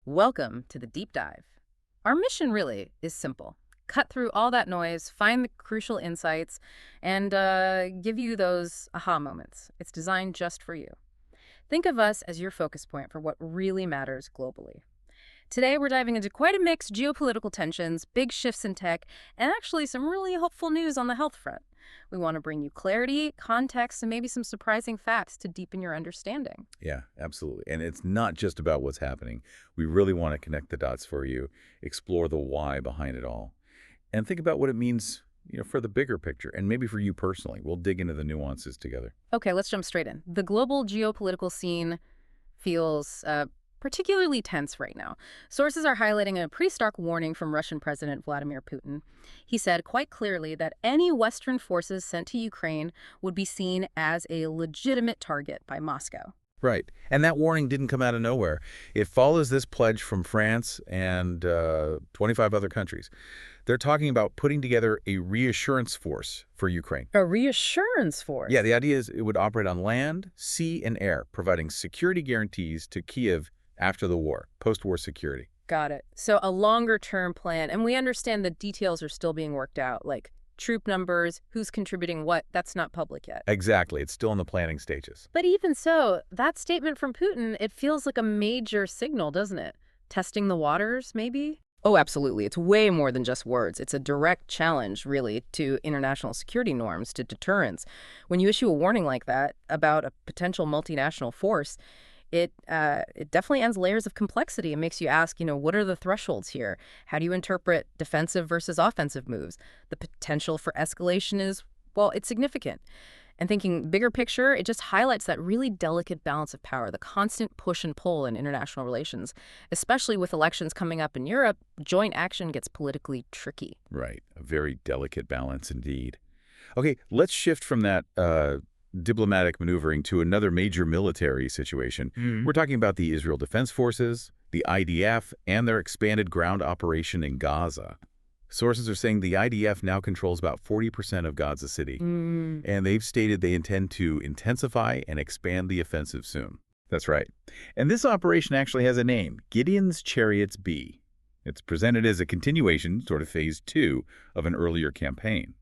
Welcome to the deep dive. Our mission really is simple. Cut through all that noise, find the crucial insights, and give you those aha moments. It's designed just for you. Think of us as your focus point for what really matters globally. Today, we're diving into quite a mix: geopolitical tensions, big shifts in tech, and actually some really hopeful news on the health front. We want to bring you clarity, context, and maybe some surprising facts to deepen your understanding. Yeah, absolutely. And it's not just about what's happening. We really want to connect the dots for you, explore the why behind it all, and think about what it means, for the bigger picture, and maybe for you personally. We'll dig into the nuances together. Okay, let's jump straight in. The global geopolitical scene feels particularly tense right now. Sources are highlighting a pretty stark warning from Russian President Vladimir Putin. He said quite clearly that any Western forces sent to Ukraine would be seen as a legitimate target by Moscow. Right. And that warning didn't come out of nowhere. It follows this pledge from France and 25 other countries. They're talking about putting together a reassurance force for Ukraine. A reassurance force? Yeah, the idea is it would operate on land, sea, and air, providing security guarantees to Kyiv after the war, post-war security. Got it. So a longer-term plan, and we understand the details are still being worked out, like troop numbers, who's contributing what, that's not public yet. Exactly. It's still in the planning stages. But even so, that statement from Putin, it feels like a major signal, doesn't it? Testing the waters, maybe? Oh, absolutely. It's way more than just words. It's a direct challenge, really, to international security norms, to deterrence. When you issue a warning like that about a potential multinational force, it definitely adds layers of complexity and makes you ask, what are the thresholds here? How do you interpret defensive versus offensive moves? The potential for escalation is, well, it's significant. And thinking bigger picture, it just highlights that really delicate balance of power, the constant push and pull in international relations. Especially with elections coming up in Europe, joint action gets politically tricky. Right. A very delicate balance indeed. Okay, let's shift from that diplomatic maneuvering to another major military situation. We're talking about the Israel Defense Forces, the IDF, and their expanded ground operation in Gaza. Sources are saying the IDF now controls about 40% of Gaza City, and they've stated they intend to intensify and expand the offensive soon. That's right. And this operation actually has a name, Gideon's Chariots B. It's presented as a continuation, sort of phase 2, of an earlier campaign.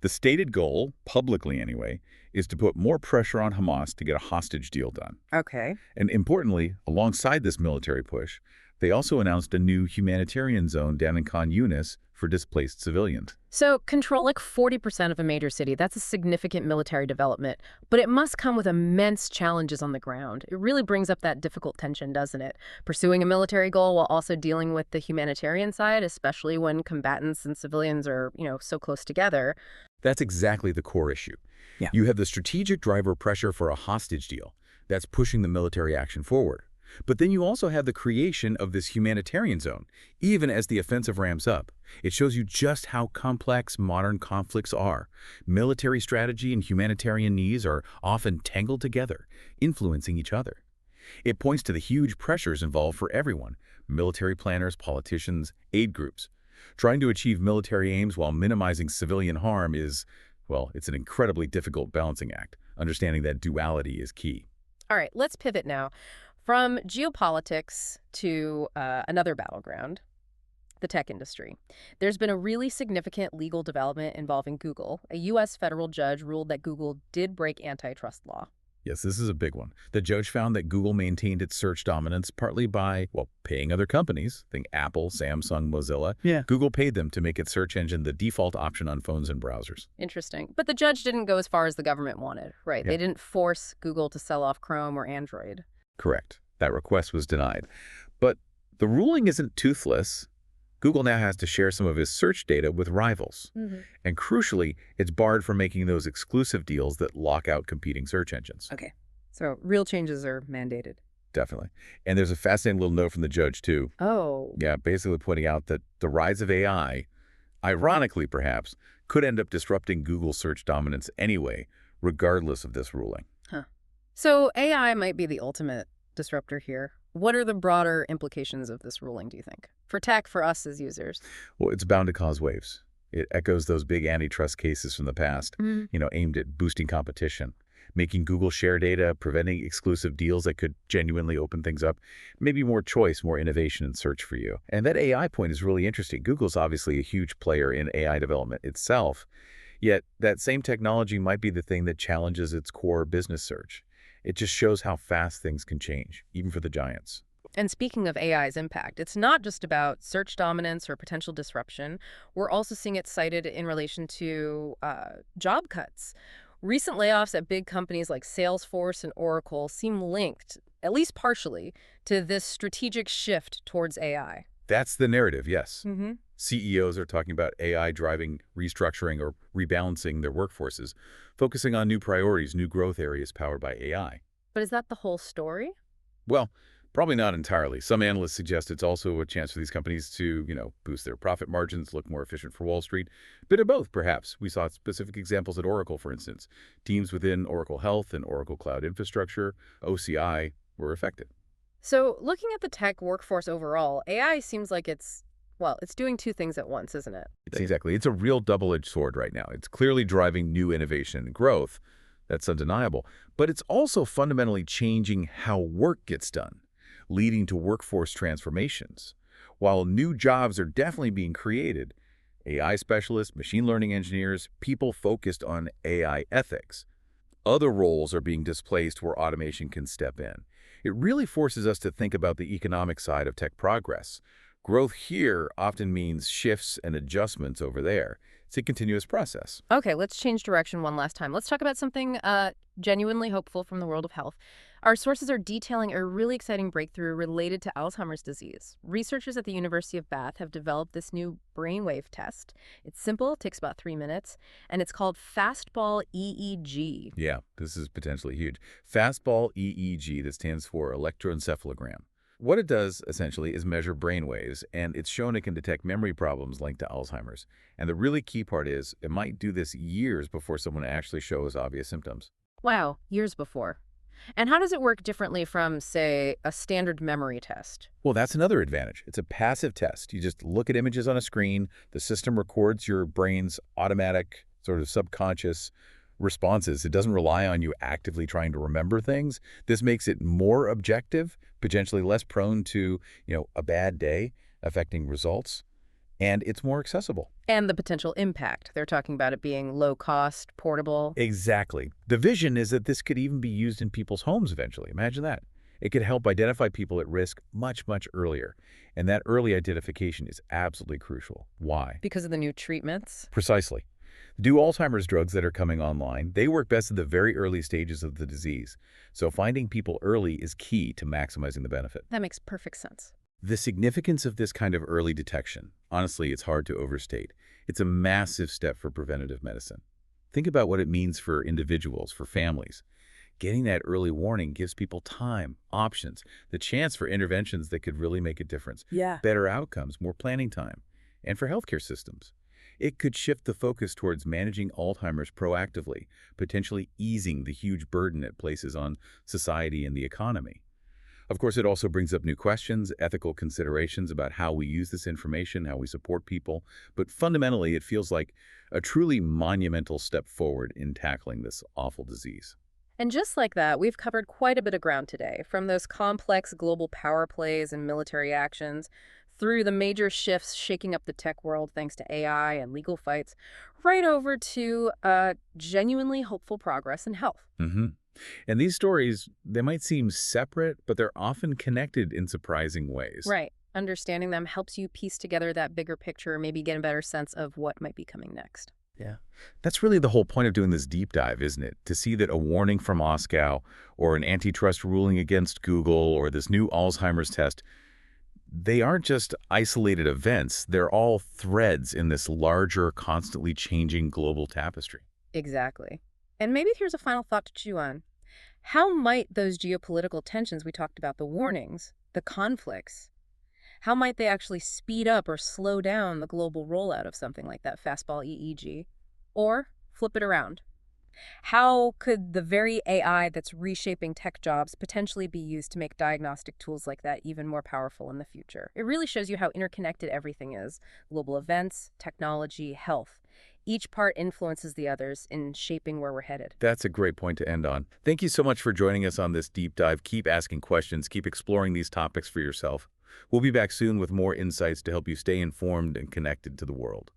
The stated goal, publicly anyway, is to put more pressure on Hamas to get a hostage deal done. Okay. And importantly, alongside this military push, they also announced a new humanitarian zone down in Khan Yunis for displaced civilians. So control like 40% of a major city, that's a significant military development, but it must come with immense challenges on the ground. It really brings up that difficult tension, doesn't it? Pursuing a military goal while also dealing with the humanitarian side, especially when combatants and civilians are, so close together. That's exactly the core issue. Yeah. You have the strategic driver pressure for a hostage deal. That's pushing the military action forward. But then you also have the creation of this humanitarian zone, even as the offensive ramps up. It shows you just how complex modern conflicts are. Military strategy and humanitarian needs are often tangled together, influencing each other. It points to the huge pressures involved for everyone: military planners, politicians, aid groups. Trying to achieve military aims while minimizing civilian harm is, well, it's an incredibly difficult balancing act. Understanding that duality is key. All right, let's pivot now from geopolitics to another battleground, the tech industry. There's been a really significant legal development involving Google. A U.S. federal judge ruled that Google did break antitrust law. Yes, this is a big one. The judge found that Google maintained its search dominance partly by, paying other companies, think Apple, Samsung, Mozilla. Yeah. Google paid them to make its search engine the default option on phones and browsers. Interesting. But the judge didn't go as far as the government wanted, right? Yeah. They didn't force Google to sell off Chrome or Android. Correct. That request was denied. But the ruling isn't toothless. Google now has to share some of his search data with rivals. And crucially, it's barred from making those exclusive deals that lock out competing search engines. Okay. So real changes are mandated. Definitely. And there's a fascinating little note from the judge, too. Oh. Yeah, basically pointing out that the rise of AI, ironically perhaps, could end up disrupting Google's search dominance anyway, regardless of this ruling. Huh. So AI might be the ultimate disruptor here. What are the broader implications of this ruling, do you think? For tech, for us as users? Well, it's bound to cause waves. It echoes those big antitrust cases from the past, aimed at boosting competition. making Google share data, preventing exclusive deals that could genuinely open things up, maybe more choice, more innovation in search for you. And that AI point is really interesting. Google's obviously a huge player in AI development itself, yet that same technology might be the thing that challenges its core business search. It just shows how fast things can change, even for the giants. And speaking of AI's impact, it's not just about search dominance or potential disruption. We're also seeing it cited in relation to job cuts. Recent layoffs at big companies like Salesforce and Oracle seem linked, at least partially, to this strategic shift towards AI. That's the narrative, yes. Mm-hmm. CEOs are talking about AI driving restructuring or rebalancing their workforces, focusing on new priorities, new growth areas powered by AI. But is that the whole story? Well, probably not entirely. Some analysts suggest it's also a chance for these companies to, boost their profit margins, look more efficient for Wall Street. Bit of both, perhaps. We saw specific examples at Oracle, for instance. Teams within Oracle Health and Oracle Cloud Infrastructure, OCI, were affected. So looking at the tech workforce overall, AI seems like it's doing two things at once, isn't it? Exactly. It's a real double-edged sword right now. It's clearly driving new innovation and growth. That's undeniable. But it's also fundamentally changing how work gets done, leading to workforce transformations. While new jobs are definitely being created, AI specialists, machine learning engineers, people focused on AI ethics, other roles are being displaced where automation can step in. It really forces us to think about the economic side of tech progress. Growth here often means shifts and adjustments over there. It's a continuous process. Okay, let's change direction one last time. Let's talk about something genuinely hopeful from the world of health. Our sources are detailing a really exciting breakthrough related to Alzheimer's disease. Researchers at the University of Bath have developed this new Brainwave test. It's simple, takes about 3 minutes, and it's called Fastball EEG. Yeah, this is potentially huge. Fastball EEG, that stands for electroencephalogram. What it does, essentially, is measure brain waves, and it's shown it can detect memory problems linked to Alzheimer's. And the really key part is, it might do this years before someone actually shows obvious symptoms. Wow, years before. And how does it work differently from, say, a standard memory test? Well, that's another advantage. It's a passive test. You just look at images on a screen, the system records your brain's automatic, sort of subconscious responses. It doesn't rely on you actively trying to remember things. This makes it more objective, potentially less prone to, a bad day affecting results, and it's more accessible. And the potential impact. They're talking about it being low cost, portable. Exactly. The vision is that this could even be used in people's homes eventually. Imagine that. It could help identify people at risk much, much earlier. And that early identification is absolutely crucial. Why? Because of the new treatments? Precisely. Do Alzheimer's drugs that are coming online, they work best at the very early stages of the disease. So finding people early is key to maximizing the benefit. That makes perfect sense. The significance of this kind of early detection, honestly, it's hard to overstate. It's a massive step for preventative medicine. Think about what it means for individuals, for families. Getting that early warning gives people time, options, the chance for interventions that could really make a difference. Yeah. Better outcomes, more planning time. And for healthcare systems, it could shift the focus towards managing Alzheimer's proactively, potentially easing the huge burden it places on society and the economy. Of course, it also brings up new questions, ethical considerations about how we use this information, how we support people. But fundamentally, it feels like a truly monumental step forward in tackling this awful disease. And just like that, we've covered quite a bit of ground today, from those complex global power plays and military actions, through the major shifts shaking up the tech world thanks to AI and legal fights, right over to genuinely hopeful progress in health. Mm-hmm. And these stories, they might seem separate, but they're often connected in surprising ways. Right. Understanding them helps you piece together that bigger picture, maybe get a better sense of what might be coming next. Yeah. That's really the whole point of doing this deep dive, isn't it? To see that a warning from Moscow or an antitrust ruling against Google or this new Alzheimer's test, they aren't just isolated events. They're all threads in this larger, constantly changing global tapestry. Exactly. And maybe here's a final thought to chew on. How might those geopolitical tensions we talked about, the warnings, the conflicts, how might they actually speed up or slow down the global rollout of something like that fastball EEG? Or flip it around. How could the very AI that's reshaping tech jobs potentially be used to make diagnostic tools like that even more powerful in the future? It really shows you how interconnected everything is. Global events, technology, health. Each part influences the others in shaping where we're headed. That's a great point to end on. Thank you so much for joining us on this deep dive. Keep asking questions, keep exploring these topics for yourself. We'll be back soon with more insights to help you stay informed and connected to the world.